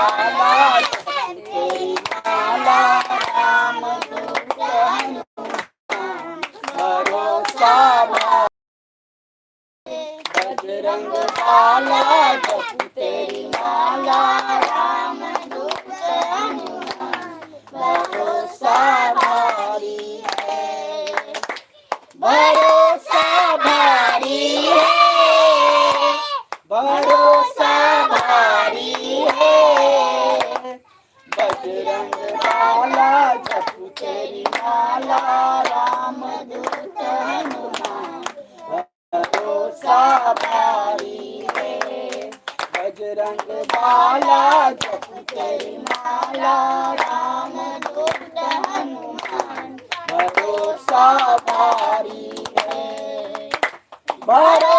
माला जपू तेरी माला राम दूत हनुमान भरोसा बजरंग बाला जपू तेरी माला राम दूत हनुमान भरोसा भारी है भरोसा भारी है भरोसा भारी है बजरंग बाला जपू तेरी माला राम दूत हनुमान भरोसा भारी है बजरंग बाला जपू तेरी माला राम दूत हनुमान भरोसा भारी है।